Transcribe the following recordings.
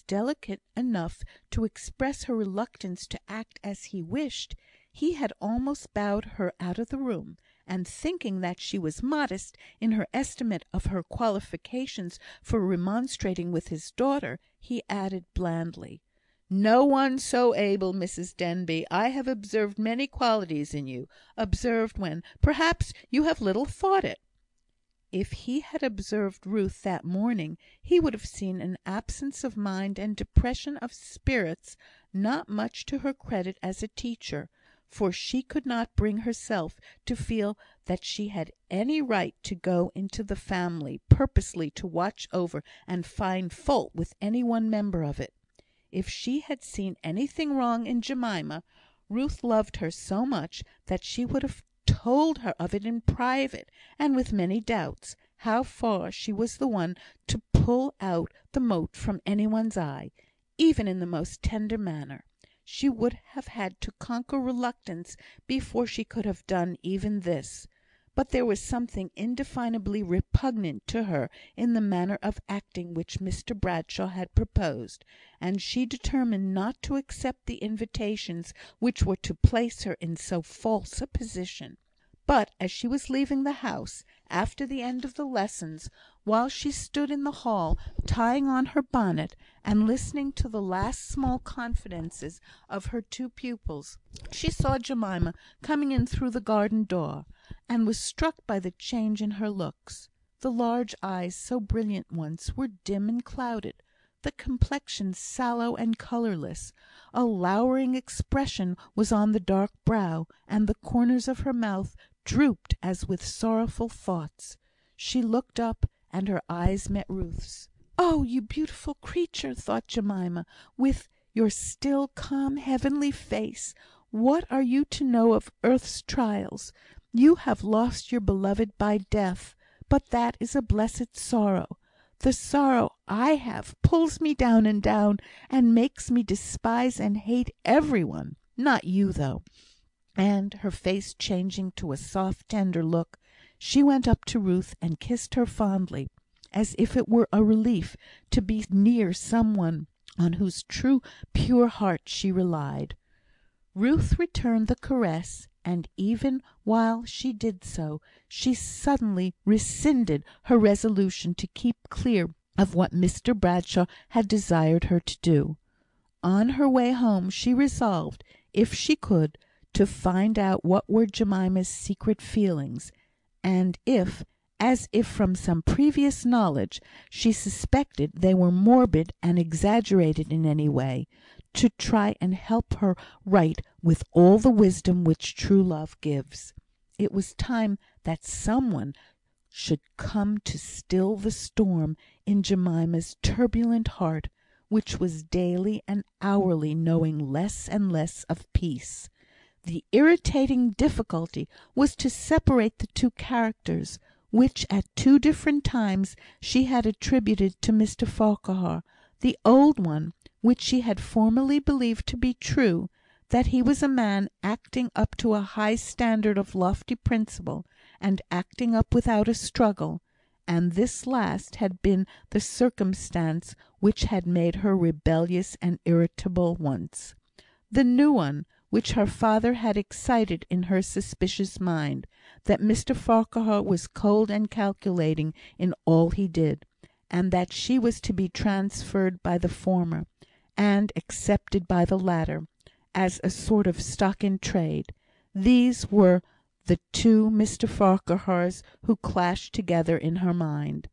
delicate enough to express her reluctance to act as he wished, he had almost bowed her out of the room; and thinking that she was modest in her estimate of her qualifications for remonstrating with his daughter, he added blandly, "No one so able, Mrs Denbigh. I have observed many qualities in you observed when, perhaps, you have little thought it." If he had observed Ruth that morning, he would have seen an absence of mind and depression of spirits not much to her credit as a teacher; for she could not bring herself to feel that she had any right to go into the family purposely to watch over and find fault with any one member of it. If she had seen anything wrong in Jemima, Ruth loved her so much that she would have told her of it in private, and with many doubts how far she was the one to pull out the mote from any one's eye, even in the most tender manner. She would have had to conquer reluctance before she could have done even this. But there was something indefinably repugnant to her in the manner of acting which Mr Bradshaw had proposed, and she determined not to accept the invitations which were to place her in so false a position. But as she was leaving the house, after the end of the lessons, while she stood in the hall tying on her bonnet, and listening to the last small confidences of her two pupils, she saw Jemima coming in through the garden door, and was struck by the change in her looks. The large eyes, so brilliant once, were dim and clouded; the complexion sallow and colourless; a lowering expression was on the dark brow, and the corners of her mouth drooped as with sorrowful thoughts. She looked up, and her eyes met Ruth's. "Oh, you beautiful creature!" thought Jemima, "with your still, calm, heavenly face, what are you to know of earth's trials? You have lost your beloved by death, but that is a blessed sorrow. The sorrow I have pulls me down and down, and makes me despise and hate every one. Not you, though." And, her face changing to a soft, tender look, she went up to Ruth and kissed her fondly, as if it were a relief to be near some one on whose true, pure heart she relied. Ruth returned the caress, and even while she did so, she suddenly rescinded her resolution to keep clear of what Mr Bradshaw had desired her to do. On her way home she resolved, if she could, to find out what were Jemima's secret feelings; and if, as if from some previous knowledge, she suspected they were morbid and exaggerated in any way, to try and help her right with all the wisdom which true love gives. It was time that some one should come to still the storm in Jemima's turbulent heart, which was daily and hourly knowing less and less of peace. The irritating difficulty was to separate the two characters, which at two different times she had attributed to Mr Farquhar: the old one, which she had formerly believed to be true, that he was a man acting up to a high standard of lofty principle, and acting up without a struggle; and this last had been the circumstance which had made her rebellious and irritable once. The new one, which her father had excited in her suspicious mind, that Mr Farquhar was cold and calculating in all he did, and that she was to be transferred by the former, and accepted by the latter, as a sort of stock in trade; these were the two Mr Farquhars who clashed together in her mind.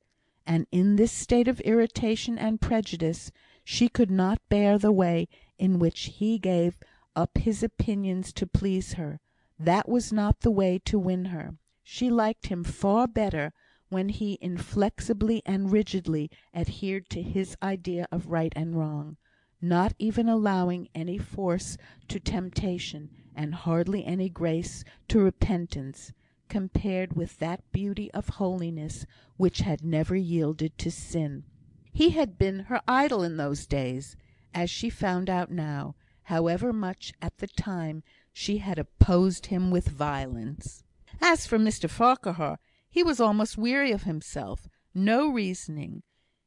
And in this state of irritation and prejudice, she could not bear the way in which he gave up his opinions to please her. That was not the way to win her. She liked him far better when he inflexibly and rigidly adhered to his idea of right and wrong, not even allowing any force to temptation, and hardly any grace to repentance, compared with that beauty of holiness which had never yielded to sin. He had been her idol in those days, as she found out now, however much at the time she had opposed him with violence. As for Mr Farquhar, he was almost weary of himself. No reasoning,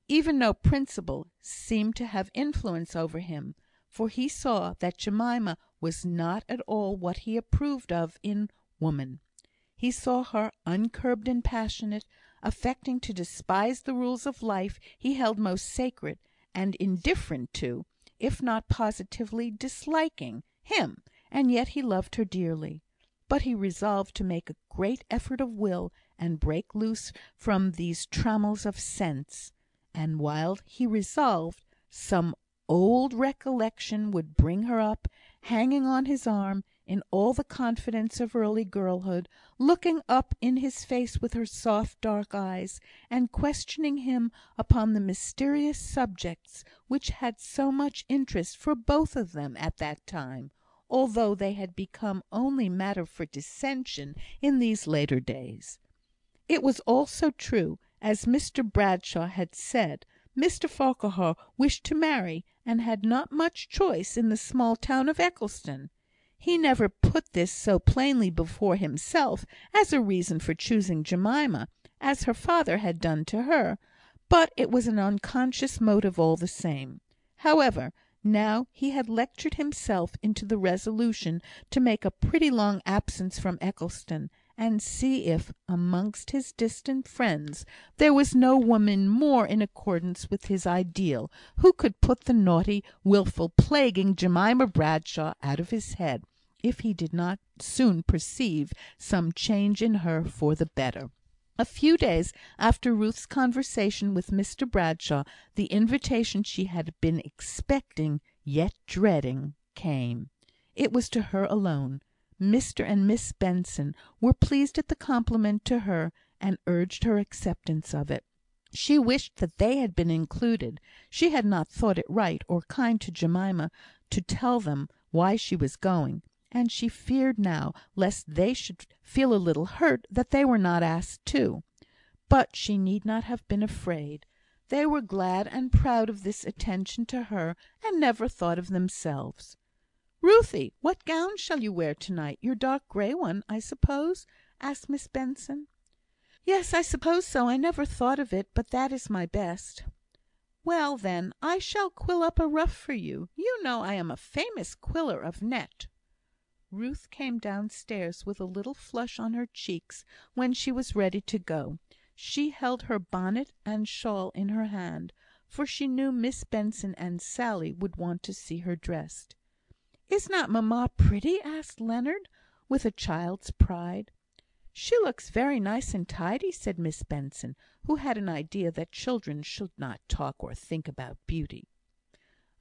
Even no principle seemed to have influence over him, for he saw that Jemima was not at all what he approved of in woman. He saw her uncurbed and passionate, affecting to despise the rules of life he held most sacred, and indifferent to, if not positively disliking, him, and yet he loved her dearly. But he resolved to make a great effort of will, and break loose from these trammels of sense. And while he resolved, some old recollection would bring her up, hanging on his arm, in all the confidence of early girlhood, looking up in his face with her soft dark eyes, and questioning him upon the mysterious subjects which had so much interest for both of them at that time, although they had become only matter for dissension in these later days. It was also true, as Mr Bradshaw had said, Mr Farquhar wished to marry, and had not much choice in the small town of Eccleston. He never put this so plainly before himself as a reason for choosing Jemima, as her father had done to her, but it was an unconscious motive all the same. However, now he had lectured himself into the resolution to make a pretty long absence from Eccleston, and see if, amongst his distant friends, there was no woman more in accordance with his ideal, who could put the naughty, wilful, plaguing Jemima Bradshaw out of his head, if he did not soon perceive some change in her for the better. A few days after Ruth's conversation with Mr Bradshaw, the invitation she had been expecting, yet dreading, came. It was to her alone. Mr and Miss Benson were pleased at the compliment to her, and urged her acceptance of it. She wished that they had been included. She had not thought it right or kind to Jemima to tell them why she was going, and she feared now lest they should feel a little hurt that they were not asked too. But she need not have been afraid. They were glad and proud of this attention to her, and never thought of themselves. "Ruthie, what gown shall you wear to night? Your dark grey one, I suppose?" asked Miss Benson. "Yes, I suppose so. I never thought of it, but that is my best." "Well, then, I shall quill up a ruff for you. You know I am a famous quiller of net." Ruth came downstairs with a little flush on her cheeks when she was ready to go. She held her bonnet and shawl in her hand, for she knew Miss Benson and Sally would want to see her dressed. "Is not mamma pretty?" asked Leonard, with a child's pride. "She looks very nice and tidy," said Miss Benson, who had an idea that children should not talk or think about beauty.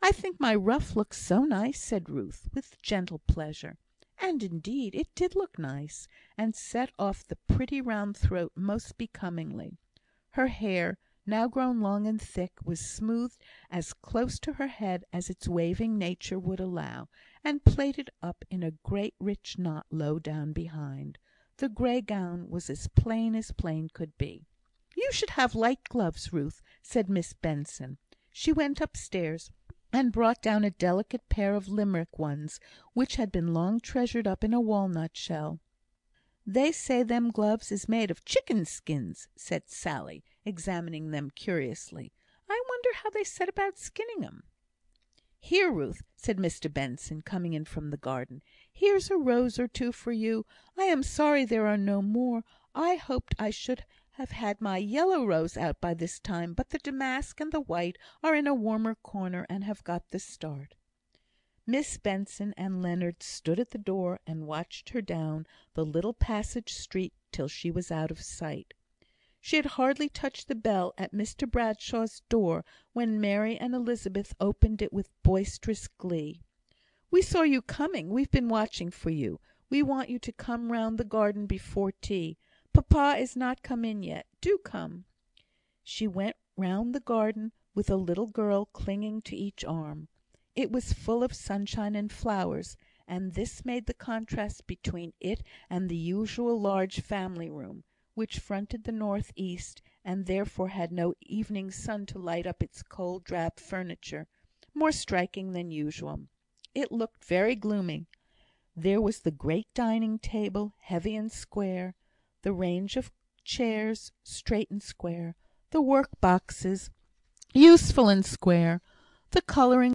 "I think my ruff looks so nice," said Ruth, with gentle pleasure. And indeed it did look nice, and set off the pretty round throat most becomingly. Her hair, now grown long and thick, was smoothed as close to her head as its waving nature would allow, and plaited up in a great rich knot low down behind. The grey gown was as plain could be. "You should have light gloves, Ruth," said Miss Benson. She went upstairs, and brought down a delicate pair of Limerick ones, which had been long treasured up in a walnut shell. "They say them gloves is made of chicken skins," said Sally, examining them curiously. "I wonder how they set about skinning 'em." "Here, Ruth," said Mr Benson, coming in from the garden. "Here's a rose or two for you. I am sorry there are no more. I hoped I should have had my yellow rose out by this time, but the damask and the white are in a warmer corner, and have got the start." Miss Benson and Leonard stood at the door and watched her down the little passage street till she was out of sight. She had hardly touched the bell at Mr Bradshaw's door when Mary and Elizabeth opened it with boisterous glee. "We saw you coming. We've been watching for you. We want you to come round the garden before tea. Papa is not come in yet. Do come." She went round the garden with a little girl clinging to each arm. It was full of sunshine and flowers, and this made the contrast between it and the usual large family room, which fronted the north east, and therefore had no evening sun to light up its cold drab furniture, more striking than usual. It looked very gloomy. There was the great dining table, heavy and square; the range of chairs, straight and square; the work boxes, useful and square. The colouring